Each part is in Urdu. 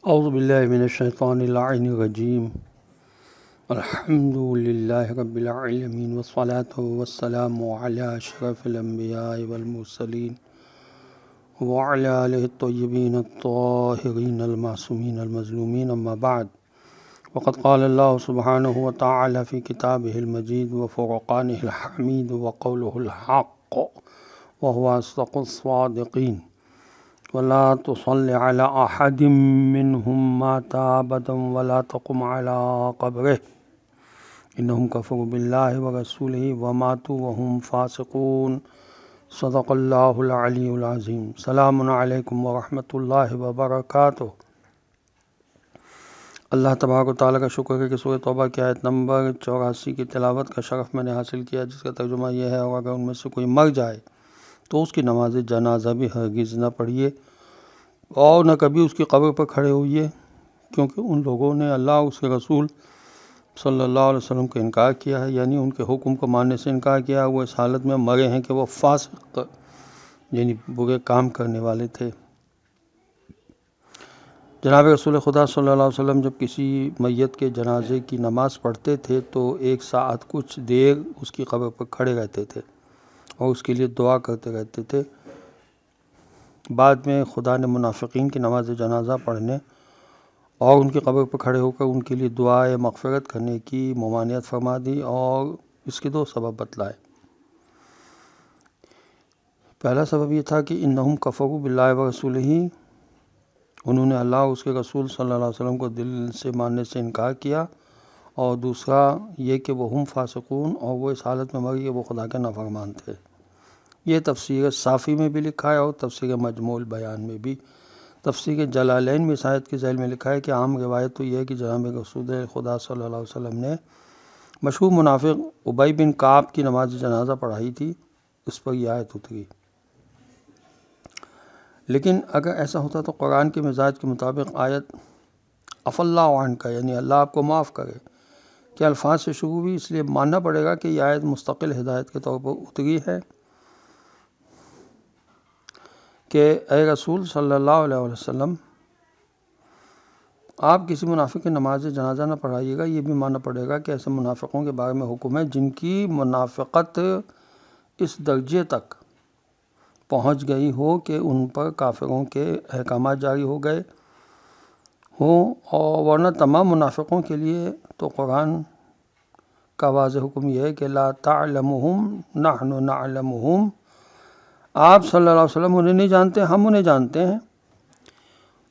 اعوذ باللہ من الشیطان اللعین الرجیم الحمد للہ رب العالمین والصلاة والسلام علی اشرف الانبیاء والمرسلین وعلی آلہ الطیبین الطاہرین المعصومین المظلومین اما بعد وقد قال اللہ سبحانہ وتعالی فی کتابہ المجید وفرقانہ الحمید وقولہ الحق وهو اصدق الصادقین ولا تصل على أحد منهم مات أبدا ولا تقم على قبره إنهم كفروا بالله ورسوله وماتوا وهم فاسقون صدق الله العلي العظيم. السلام علیکم ورحمۃ اللہ وبرکاتہ. اللہ تبارک و تعالیٰ کا شکر ہے کہ سورہ توبہ کی آیت نمبر 84 کی تلاوت کا شرف میں نے حاصل کیا، جس کا ترجمہ یہ ہے، اور اگر ان میں سے کوئی مر جائے تو اس کی نماز جنازہ بھی ہرگز نہ پڑھیے اور نہ کبھی اس کی قبر پر کھڑے ہوئیے، کیونکہ ان لوگوں نے اللہ اور اس کے رسول صلی اللہ علیہ وسلم کو انکار کیا ہے، یعنی ان کے حکم کو ماننے سے انکار کیا. وہ اس حالت میں مرے ہیں کہ وہ فاسق یعنی برے کام کرنے والے تھے. جناب رسول خدا صلی اللہ علیہ وسلم جب کسی میت کے جنازے کی نماز پڑھتے تھے تو 1 ساعت کچھ دیر اس کی قبر پر کھڑے رہتے تھے اور اس کے لیے دعا کرتے رہتے تھے. بعد میں خدا نے منافقین کی نماز جنازہ پڑھنے اور ان کی قبر پر کھڑے ہو کر ان کے لیے دعائے مغفرت کرنے کی ممانعت فرما دی، اور اس کے 2 سبب بتلائے. پہلا سبب یہ تھا کہ انہم کفروا باللہ ورسولہ، انہوں نے اللہ اور اس کے رسول صلی اللہ علیہ وسلم کو دل سے ماننے سے انکار کیا، اور دوسرا یہ کہ وہ ہم فاسقون، اور وہ اس حالت میں مر گئے وہ خدا کے نافرمان تھے. یہ تفسیر صافی میں بھی لکھا ہے اور تفسیر مجموع البیان میں بھی. تفسیر جلالین میں اس آیت کے ذیل میں لکھا ہے کہ عام روایت تو یہ ہے کہ جناب رسول خدا صلی اللہ علیہ وسلم نے مشہور منافق ابی بن کعب کی نماز جنازہ پڑھائی تھی، اس پر یہ آیت اتری. لیکن اگر ایسا ہوتا تو قرآن کے مزاج کے مطابق آیت عفی اللہ عنک یعنی اللہ آپ کو معاف کرے کے الفاظ سے شروع ہوئی، اس لیے ماننا پڑے گا کہ یہ آیت مستقل ہدایت کے طور پر اتری ہے کہ اے رسول صلی اللہ علیہ وسلم آپ کسی منافق کی نماز جنازہ نہ پڑھائیے گا. یہ بھی ماننا پڑے گا کہ ایسے منافقوں کے بارے میں حکم ہے جن کی منافقت اس درجے تک پہنچ گئی ہو کہ ان پر کافروں کے احکامات جاری ہو گئے ہوں، اور ورنہ تمام منافقوں کے لیے تو قرآن کا واضح حکم یہ ہے کہ لا تعلمہم نحن نعلمہم، آپ صلی اللہ علیہ وسلم انہیں نہیں جانتے، ہم انہیں جانتے ہیں.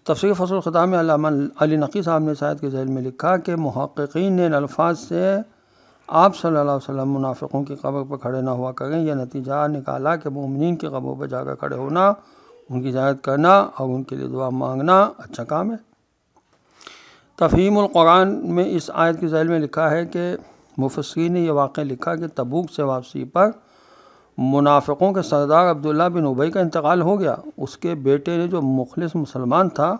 تفسیر فصل الخطاب میں علامہ علی نقی صاحب نے اس آیت کے ذیل میں لکھا کہ محققین نے ان الفاظ سے آپ صلی اللہ علیہ وسلم منافقوں کی قبر پر کھڑے نہ ہوا کریں یہ نتیجہ نکالا کہ مومنین کی قبروں پر جا کر کھڑے ہونا، ان کی زیارت کرنا اور ان کے لیے دعا مانگنا اچھا کام ہے. تفہیم القرآن میں اس آیت کے ذیل میں لکھا ہے کہ مفسرین نے یہ واقعہ لکھا کہ تبوک سے واپسی پر منافقوں کے سردار عبداللہ بن ابی کا انتقال ہو گیا. اس کے بیٹے نے جو مخلص مسلمان تھا،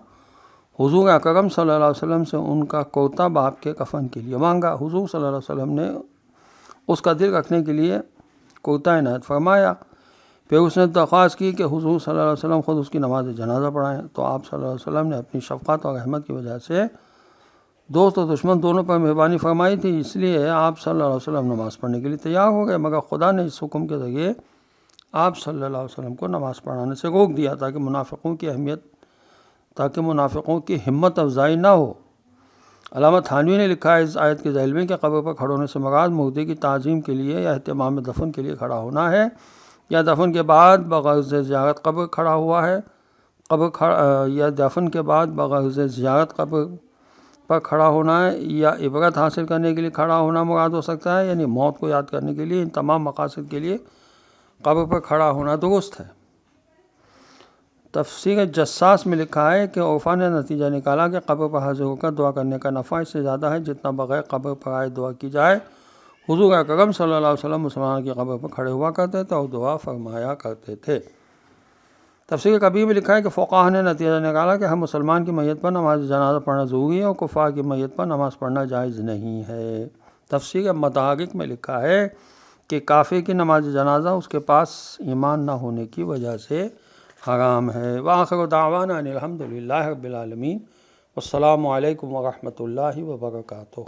حضور اکرم صلی اللہ علیہ وسلم سے ان کا کرتا باپ کے کفن کے لیے مانگا. حضور صلی اللہ علیہ وسلم نے اس کا دل رکھنے کے لیے کرتا عنایت فرمایا. پھر اس نے درخواست کی کہ حضور صلی اللہ علیہ وسلم خود اس کی نماز جنازہ پڑھائیں، تو آپ صلی اللہ علیہ وسلم نے اپنی شفقت اور رحمت کی وجہ سے دوست اور دشمن دونوں پر مہربانی فرمائی تھی، اس لیے آپ صلی اللہ علیہ وسلم نماز پڑھنے کے لیے تیار ہو گئے. مگر خدا نے اس حکم کے ذریعے آپ صلی اللہ علیہ وسلم کو نماز پڑھانے سے روک دیا تاکہ منافقوں کی ہمت افزائی نہ ہو. علامہ تھانوی نے لکھا ہے اس آیت کے ذیل میں کہ قبر پر کھڑے ہونے سے مراد مردے کی تعظیم کے لیے یا اہتمام دفن کے لیے کھڑا ہونا ہے، یا دفن کے بعد بغرض زیارت قبر کھڑا ہوا ہے، یا دفن کے بعد بغرض زیارت قبر پر کھڑا ہونا ہے، یا عبرت حاصل کرنے کے لیے کھڑا ہونا مراد ہو سکتا ہے، یعنی موت کو یاد کرنے کے لیے. ان تمام مقاصد کے لیے قبر پر کھڑا ہونا درست ہے. تفسیر جساس میں لکھا ہے کہ عرفا نے نتیجہ نکالا کہ قبر پر حاضر ہو کر دعا کرنے کا نفع اس سے زیادہ ہے جتنا بغیر قبر پر آئے دعا کی جائے. حضور اکرم صلی اللہ علیہ وسلم مسلمان کی قبر پر کھڑے ہوا کرتے تھے اور دعا فرمایا کرتے تھے. تفسیر کبیر میں لکھا ہے کہ فقہا نے نتیجہ نکالا کہ ہر مسلمان کی میت پر نماز جنازہ پڑھنا ضروری ہے اور کفار کی میت پر نماز پڑھنا جائز نہیں ہے. تفسیر مدارک میں لکھا ہے کہ کافر کی نماز جنازہ اس کے پاس ایمان نہ ہونے کی وجہ سے حرام ہے. وآخر دعوانا ان الحمد للہ رب العالمین. السلام علیکم ورحمۃ اللہ وبرکاتہ۔